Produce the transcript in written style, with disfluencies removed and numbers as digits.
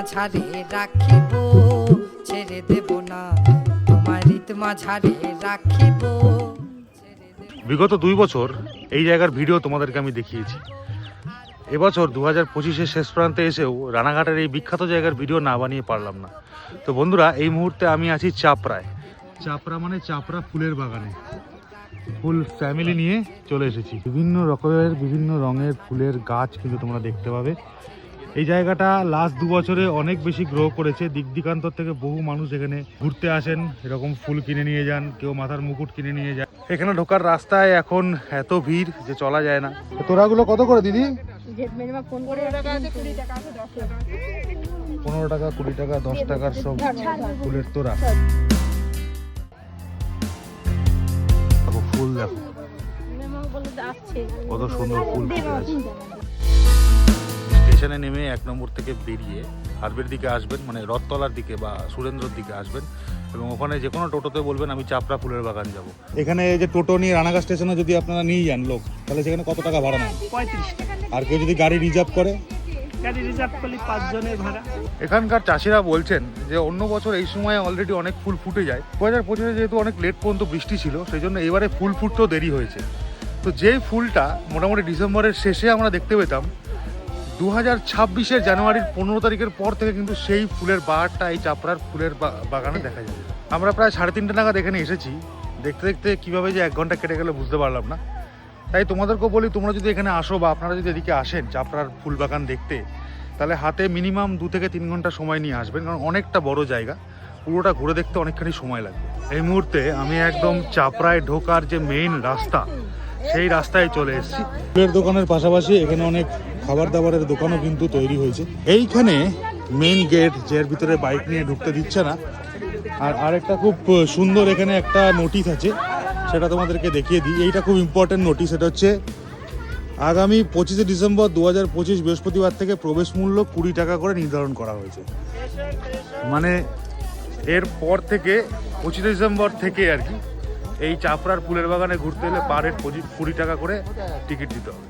মাঝারে রাখিব, ছেড়ে দেব না তোমার রীত মাঝারে রাখিব। বিগত 2 বছর এই জায়গার ভিডিও তোমাদেরকে আমি দেখিয়েছি। এবছর 2025-এর শেষ প্রান্তে এসেও রানাঘাটের এই বিখ্যাত জায়গার ভিডিও না বানিয়ে পারলাম না। তো বন্ধুরা, এই মুহূর্তে আমি আছি চাপড়ায়। চাপড়া মানে চাপড়া ফুলের বাগানে। ফুল ফ্যামিলি নিয়ে চলে এসেছি। বিভিন্ন রকমের বিভিন্ন রঙের ফুলের গাছ কিন্তু তোমরা দেখতে পাবে। এই জায়গাটা লাস্ট 2 বছরে অনেক বেশি গ্রো করেছে। দিক দিকান্তর থেকে বহু মানুষ এখানে ঘুরতে আসেন, এরকম ফুল কিনে নিয়ে যান, কেউ মাথার মুকুট কিনে নিয়ে যান। এখানে ঢোকার রাস্তায় এখন এত ভিড় যে চলা যায় না। তোরাগুলো কত করে দিদি? 15 টাকা, 20 টাকা, 10 টাকার সব ফুলের তোড়া। ফুল দেখো কত সুন্দর ফুল ফুটে আছে। স্টেশনে নেমে 1 নম্বর থেকে বেরিয়ে হারবের দিকে আসবেন, মানে রথতলার দিকে বা সুরেন্দ্রর দিকে আসবেন, এবং ওখানে যে কোনো টোটোতে বলবেন আমি চাপড়া ফুলের বাগান যাব। এখানে এই যে টোটো নিয়ে রানাঘাট স্টেশনে যদি আপনারা নিয়ে যান লোক, তাহলে সেখানে কত টাকা ভাড়া নেন? 35 টাকা। আর কেউ যদি গাড়ি রিজার্ভ করে? গাড়ি রিজার্ভ করলে 5 জনের ভাড়া। এখানকার চাষিরা বলছেন যে অন্য বছর এই সময় অলরেডি অনেক ফুল ফুটে যায়। 2025-এ যেহেতু অনেক লেট পর্যন্ত বৃষ্টি ছিল, সেই জন্য এবারে ফুল ফুটতেও দেরি হয়েছে। তো যেই ফুলটা মোটামুটি ডিসেম্বরের শেষে আমরা দেখতে পেতাম, 2026-এর জানুয়ারির 15 তারিখের পর থেকে কিন্তু সেই ফুলের বাহারটা এই চাপড়ার ফুলের বাগানে দেখা যায়। আমরা প্রায় 3:30 নাগাদ এখানে এসেছি। দেখতে দেখতে কীভাবে যে 1 ঘন্টা কেটে গেলে বুঝতে পারলাম না। তাই তোমাদেরকেও বলি, তোমরা যদি এখানে আসো বা আপনারা যদি এদিকে আসেন চাপড়ার ফুল বাগান দেখতে, তাহলে হাতে মিনিমাম 2 থেকে 3 ঘন্টা সময় নিয়ে আসবেন, কারণ অনেকটা বড় জায়গা, পুরোটা ঘুরে দেখতে অনেকখানি সময় লাগবে। এই মুহূর্তে আমি একদম চাপড়ায় ঢোকার যে মেইন রাস্তা, সেই রাস্তায় চলে এসেছি। ফুলের দোকানের পাশাপাশি এখানে অনেক খাবার দাবারের দোকানও কিন্তু তৈরি হয়েছে। এইখানে মেইন গেট, যার ভিতরে বাইক নিয়ে ঢুকতে দিচ্ছে না। আর আরেকটা খুব সুন্দর এখানে একটা নোটিশ আছে, সেটা তোমাদেরকে দেখিয়ে দিই। এইটা খুব ইম্পর্টেন্ট নোটিশ। এটা হচ্ছে আগামী 25 ডিসেম্বর 2025 বৃহস্পতিবার থেকে প্রবেশ মূল্য 20 টাকা করে নির্ধারণ করা হয়েছে। মানে এর পর থেকে 25 ডিসেম্বর থেকে আর কি এই চাপড়ার ফুলের বাগানে ঘুরতে হলে পার হেড 20 টাকা করে টিকিট দিতে হবে।